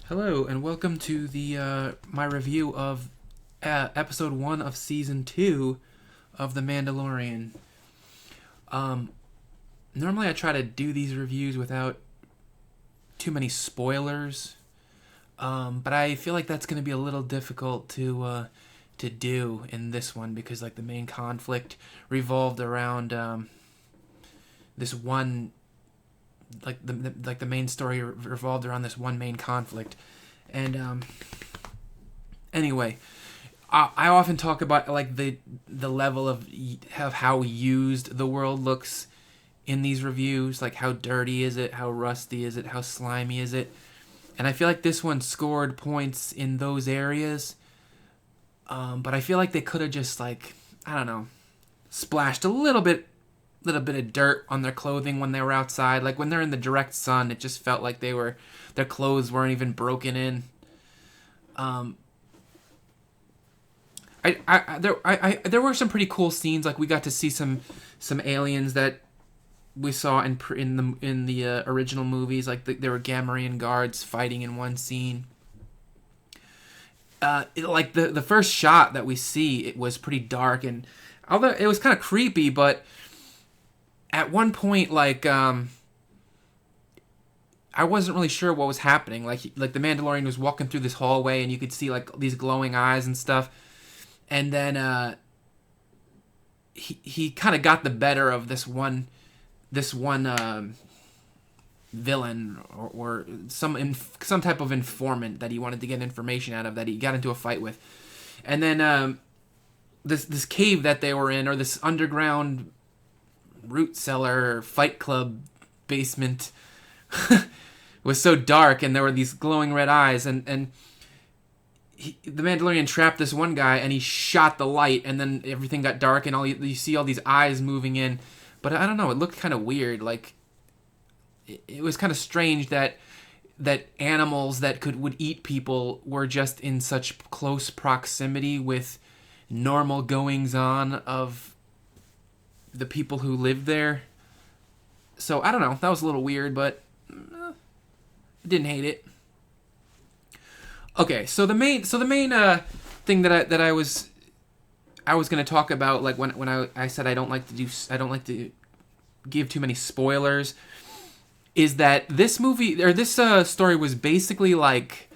Hello, and welcome to the my review of episode 1 of season 2 of The Mandalorian. Um, Normally I try to do these reviews without too many spoilers, but I feel like that's going to be a little difficult to do in this one because like the main conflict revolved around this one the main story revolved around this one main conflict. And anyway, I often talk about like the level of how used the world looks in these reviews. Like how dirty is it? How rusty is it? How slimy is it? And I feel like this one scored points in those areas. But I feel like they could have just like, I don't know, splashed a little bit of dirt on their clothing when they were outside. Like when they're in the direct sun, it just felt like their clothes weren't even broken in. There were some pretty cool scenes. Like we got to see some aliens that we saw in the original movies. Like there were Gamorrean guards fighting in one scene. Like the first shot that we see, it was pretty dark, and although it was kind of creepy, but at one point, like I wasn't really sure what was happening. Like the Mandalorian was walking through this hallway, and you could see like these glowing eyes and stuff. And then he kind of got the better of this one villain or some type of informant that he wanted to get information out of, that he got into a fight with. And then this cave that they were in, or this underground root cellar fight club basement, was so dark, and there were these glowing red eyes, and the Mandalorian trapped this one guy, and he shot the light, and then everything got dark, and you see all these eyes moving in. But I don't know, it looked kind of weird. Like it was kind of strange that animals that would eat people were just in such close proximity with normal goings on of the people who lived there. So I don't know, that was a little weird, but didn't hate it. Okay, so the main thing that I was going to talk about, like when I said I don't like to give too many spoilers, is that this movie, or this story, was basically like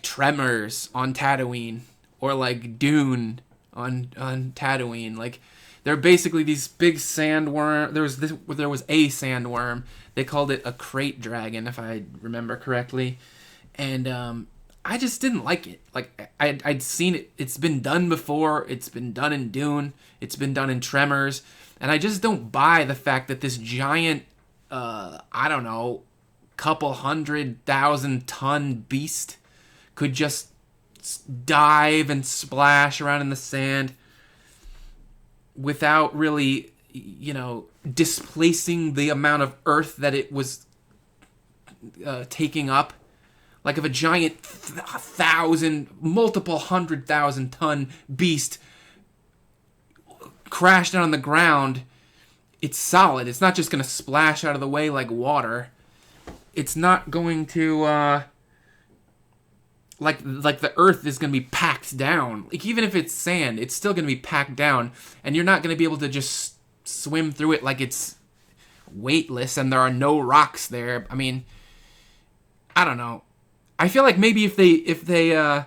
Tremors on Tatooine, or like Dune on Tatooine. Like they're basically these big sandworm. There was a sandworm. They called it a crate dragon, if I remember correctly. And I just didn't like it. Like I'd seen it. It's been done before. It's been done in Dune. It's been done in Tremors. And I just don't buy the fact that this giant, I don't know, couple 100,000-ton beast could just dive and splash around in the sand without really, displacing the amount of earth that it was taking up. Like if a giant multiple 100,000-ton beast crashed down on the ground, it's solid. It's not just going to splash out of the way like water. It's not going to like the earth is going to be packed down. Like even if it's sand, it's still going to be packed down, and you're not going to be able to just swim through it like it's weightless and there are no rocks there. I mean, I don't know. I feel like maybe if they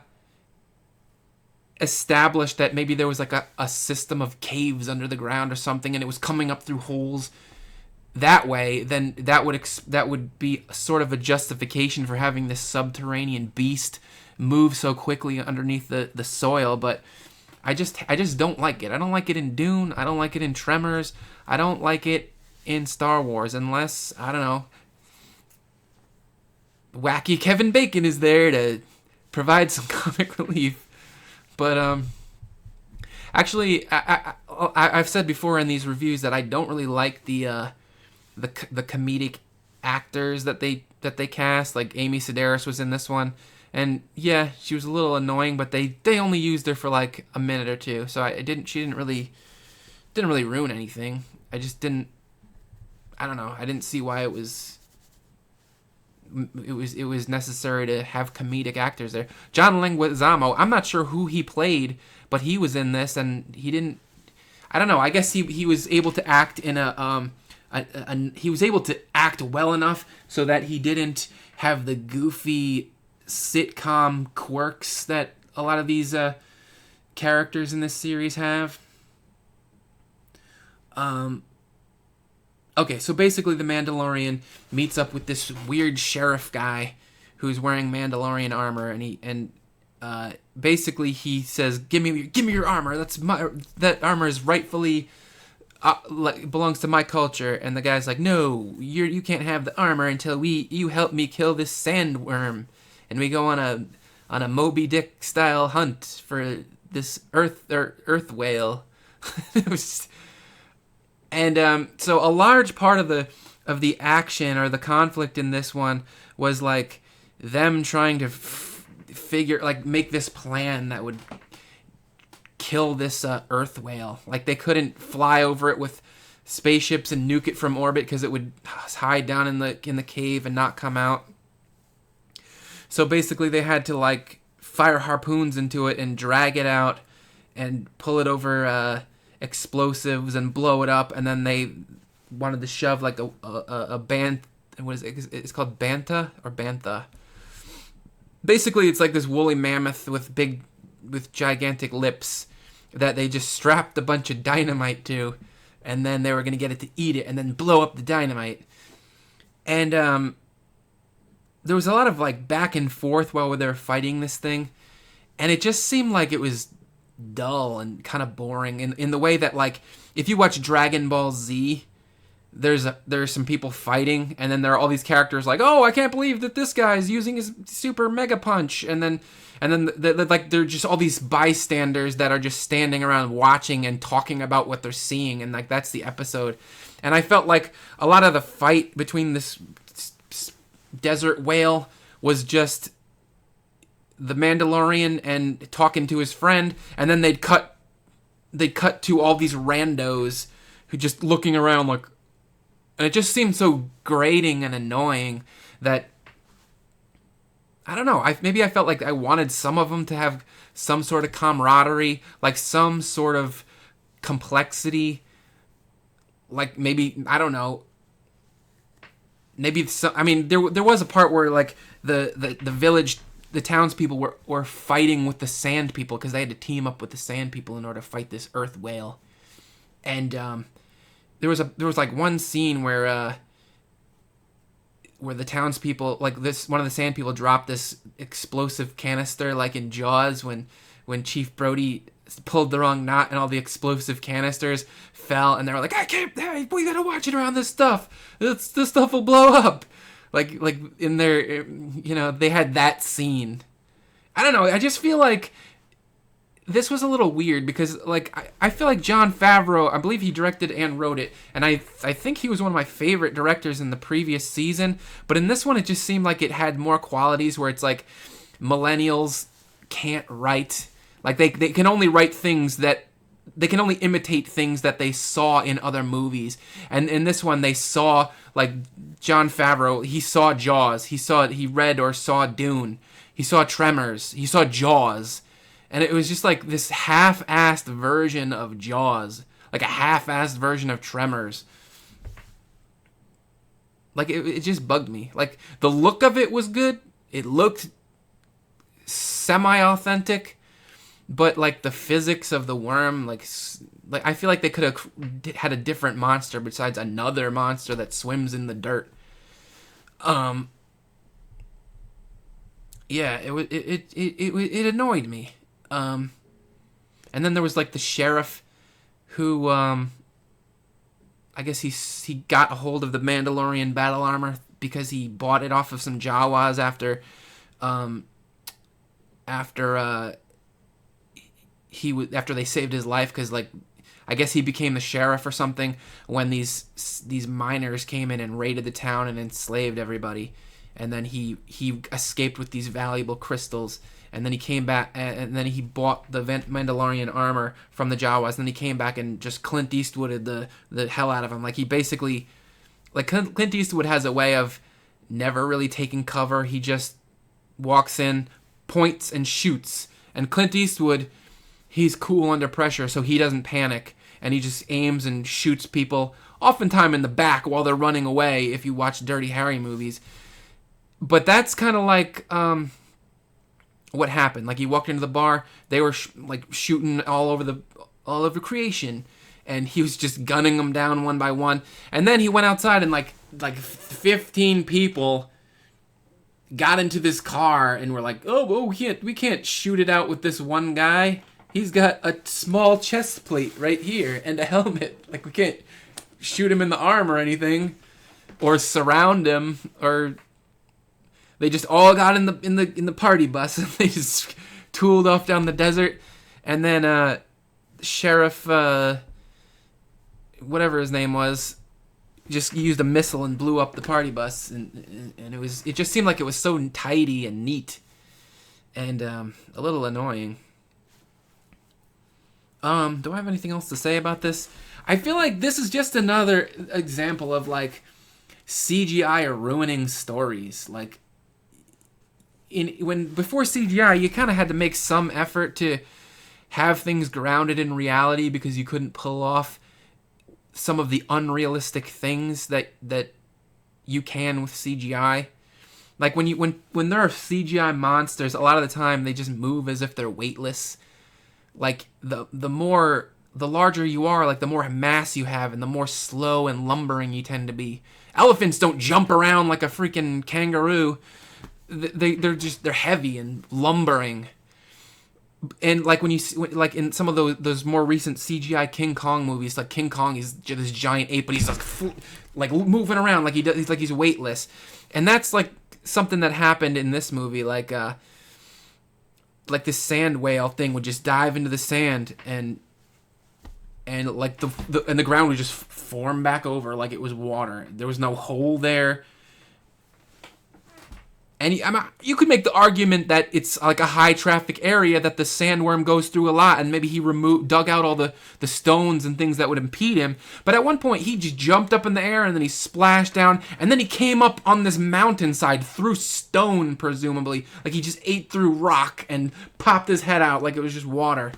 established that maybe there was like a system of caves under the ground or something, and it was coming up through holes that way, then that would be sort of a justification for having this subterranean beast move so quickly underneath the soil. But I just don't like it. I don't like it in Dune. I don't like it in Tremors. I don't like it in Star Wars, unless, I don't know, wacky Kevin Bacon is there to provide some comic relief. But actually, I've said before in these reviews that I don't really like the comedic actors that they cast. Like Amy Sedaris was in this one, and yeah, she was a little annoying, but they only used her for like a minute or two, so she didn't really ruin anything. I don't know, I didn't see why it was it was necessary to have comedic actors there. John Leguizamo, I'm not sure who he played, but he was in this, and he didn't. I don't know. I guess he was able to act in he was able to act well enough so that he didn't have the goofy sitcom quirks that a lot of these characters in this series have. Okay, so basically the Mandalorian meets up with this weird sheriff guy who's wearing Mandalorian armor, and basically he says, "Give me your armor. That armor is rightfully belongs to my culture." And the guy's like, "No, you can't have the armor until you help me kill this sandworm." And we go on a Moby Dick style hunt for this earth whale. It was. And so a large part of the action or the conflict in this one was like them trying to make this plan that would kill this earth whale. Like they couldn't fly over it with spaceships and nuke it from orbit because it would hide down in the cave and not come out. So basically they had to like fire harpoons into it and drag it out and pull it over explosives and blow it up, and then they wanted to shove like a bant. What is it? It's called banta or bantha. Basically, it's like this woolly mammoth with gigantic lips that they just strapped a bunch of dynamite to, and then they were gonna get it to eat it and then blow up the dynamite. And there was a lot of like back and forth while they were fighting this thing, and it just seemed like it was dull and kind of boring in the way that, like, if you watch Dragon Ball Z, there's some people fighting, and then there are all these characters like, "Oh, I can't believe that this guy's using his super mega punch," and then like they're just all these bystanders that are just standing around watching and talking about what they're seeing, and like that's the episode. And I felt like a lot of the fight between this desert whale was just the Mandalorian and talking to his friend, and then they'd cut to all these randos who just looking around like, and it just seemed so grating and annoying that I don't know. Maybe I felt like I wanted some of them to have some sort of camaraderie, like some sort of complexity, like maybe I don't know. Maybe I mean there was a part where like the village. The townspeople were fighting with the sand people because they had to team up with the sand people in order to fight this earth whale. And there was like one scene where the townspeople, like one of the sand people dropped this explosive canister like in Jaws when Chief Brody pulled the wrong knot and all the explosive canisters fell, and they were like, we gotta watch it around this stuff. This stuff will blow up. Like in their, they had that scene. I don't know. I just feel like this was a little weird because, like, I feel like Jon Favreau, I believe he directed and wrote it, and I think he was one of my favorite directors in the previous season. But in this one, it just seemed like it had more qualities where it's like millennials can't write. Like they can only write things that. They can only imitate things that they saw in other movies. And in this one, they saw, like, Jon Favreau, he saw Jaws. He read or saw Dune. He saw Tremors. He saw Jaws. And it was just, like, this half-assed version of Jaws. Like, a half-assed version of Tremors. Like, it just bugged me. Like, the look of it was good. It looked semi-authentic. But, like, the physics of the worm, like I feel like they could have had a different monster besides another monster that swims in the dirt. Yeah, it annoyed me. And then there was, like, the sheriff who, I guess he got a hold of the Mandalorian battle armor because he bought it off of some Jawas after they saved his life, because, like, I guess he became the sheriff or something when these miners came in and raided the town and enslaved everybody, and then he escaped with these valuable crystals, and then he came back and then he bought the Mandalorian armor from the Jawas, and then he came back and just Clint Eastwooded the hell out of him. Like, he basically, like, Clint Eastwood has a way of never really taking cover. He just walks in, points, and shoots. And Clint Eastwood, he's cool under pressure, so he doesn't panic. And he just aims and shoots people, oftentimes in the back while they're running away, if you watch Dirty Harry movies. But that's kind of like what happened. Like, he walked into the bar, they were shooting all over creation, and he was just gunning them down one by one. And then he went outside, and like 15 people got into this car and were like, oh, we can't shoot it out with this one guy. He's got a small chest plate right here and a helmet. Like, we can't shoot him in the arm or anything, or surround him. Or they just all got in the party bus and they just tooled off down the desert. And then Sheriff, whatever his name was, just used a missile and blew up the party bus, and it just seemed like it was so tidy and neat, and a little annoying. Do I have anything else to say about this? I feel like this is just another example of like CGI ruining stories. Like, before CGI, you kind of had to make some effort to have things grounded in reality because you couldn't pull off some of the unrealistic things that you can with CGI. Like when there are CGI monsters, a lot of the time they just move as if they're weightless. Like the larger you are, like the more mass you have, and the more slow and lumbering you tend to be. Elephants don't jump around like a freaking kangaroo. They're heavy and lumbering. And like when you like in some of those more recent CGI King Kong movies, like King Kong is this giant ape, but he's like moving around like he's weightless, and that's like something that happened in this movie. Like this sand whale thing would just dive into the sand, and like the ground would just form back over like it was water. There was no hole there. And you could make the argument that it's like a high traffic area that the sandworm goes through a lot, and maybe he dug out all the stones and things that would impede him. But at one point, he just jumped up in the air, and then he splashed down, and then he came up on this mountainside through stone, presumably. Like he just ate through rock and popped his head out like it was just water.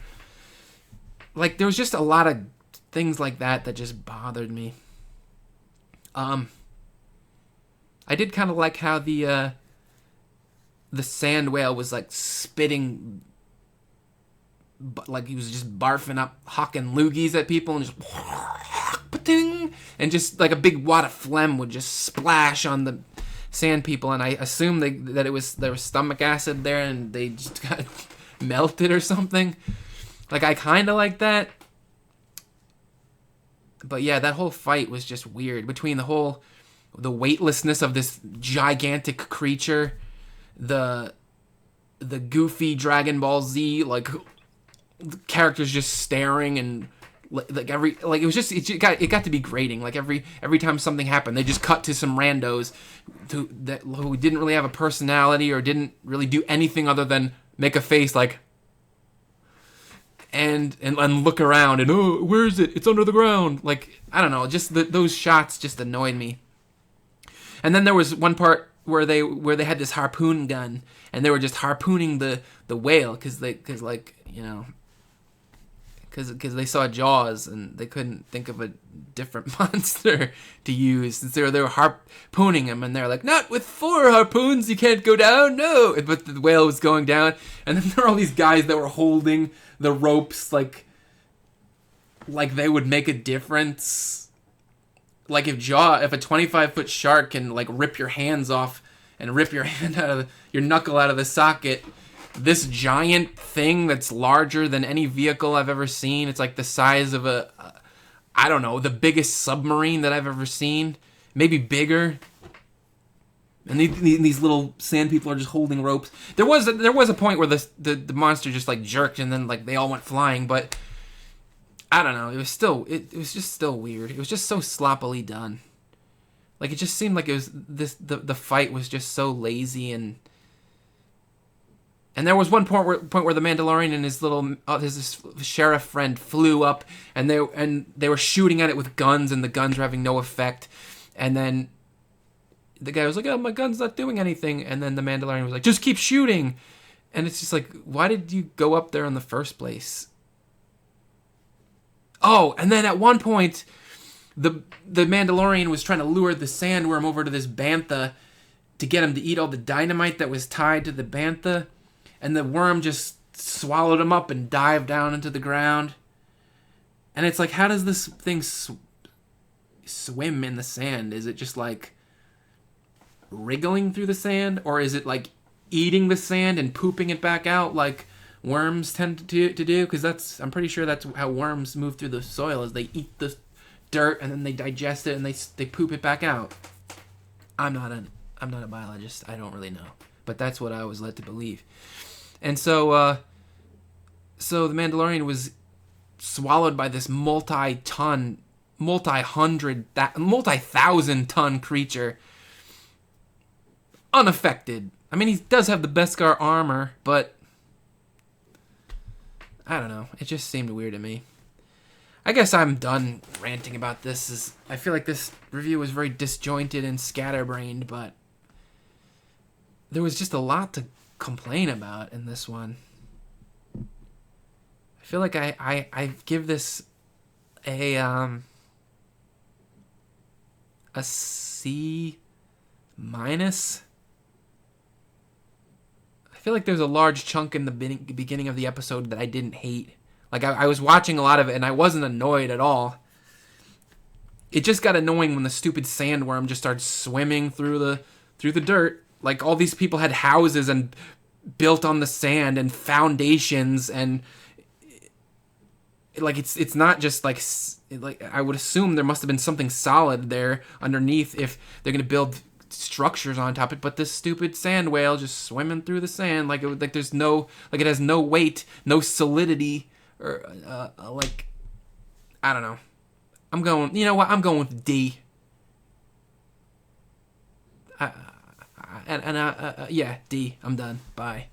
Like, there was just a lot of things like that just bothered me. I did kind of like how the sand whale was like spitting, like he was just barfing up, hawking loogies at people, and just like a big wad of phlegm would just splash on the sand people. And I assume that there was stomach acid there, and they just got melted or something. Like, I kind of like that. But yeah, that whole fight was just weird, between the weightlessness of this gigantic creature, the goofy Dragon Ball Z, like, characters just staring, and it got to be grating. Like every time something happened, they just cut to some randos who didn't really have a personality or didn't really do anything other than make a face like and look around and, oh, where is it? It's under the ground. Like, I don't know, just those shots just annoyed me. And then there was one part where they had this harpoon gun, and they were just harpooning the whale because they saw Jaws and they couldn't think of a different monster to use, and so they were harpooning him, and they're like, not with 4 harpoons, you can't go down, no. But the whale was going down, and then there were all these guys that were holding the ropes like they would make a difference. Like if a 25-foot shark can like rip your hands off and rip your hand your knuckle out of the socket, this giant thing that's larger than any vehicle I've ever seen. It's like the size of I don't know, the biggest submarine that I've ever seen, maybe bigger. And these little sand people are just holding ropes. There was a point where the monster just like jerked, and then like they all went flying, but I don't know. It was just still weird. It was just so sloppily done. Like, it just seemed like it was the fight was just so lazy, and there was one point where the Mandalorian and his sheriff friend flew up, and they were shooting at it with guns, and the guns were having no effect, and then the guy was like, "Oh, my gun's not doing anything," and then the Mandalorian was like, "Just keep shooting," and it's just like, why did you go up there in the first place? Oh, and then at one point, the Mandalorian was trying to lure the sandworm over to this bantha to get him to eat all the dynamite that was tied to the bantha, and the worm just swallowed him up and dived down into the ground. And it's like, how does this thing swim in the sand? Is it just like wriggling through the sand, or is it like eating the sand and pooping it back out like worms tend to do? Because I'm pretty sure that's how worms move through the soil, is they eat the dirt and then they digest it and they poop it back out. I'm not a biologist. I don't really know, but that's what I was led to believe. And so the Mandalorian was swallowed by this multi-thousand ton creature, unaffected. I mean, he does have the Beskar armor, but I don't know. It just seemed weird to me. I guess I'm done ranting about this. I feel like this review was very disjointed and scatterbrained, but there was just a lot to complain about in this one. I feel like I give this a C minus. I feel like there's a large chunk in the beginning of the episode that I didn't hate. Like, I was watching a lot of it, and I wasn't annoyed at all. It just got annoying when the stupid sandworm just started swimming through the dirt. Like, all these people had houses and built on the sand and foundations, and like it's not just like I would assume there must have been something solid there underneath if they're gonna build structures on top of it, but this stupid sand whale just swimming through the sand like there's no, like, it has no weight, no solidity, or like, I don't know. I'm going, you know what? I'm going with D. Yeah, D. I'm done. Bye.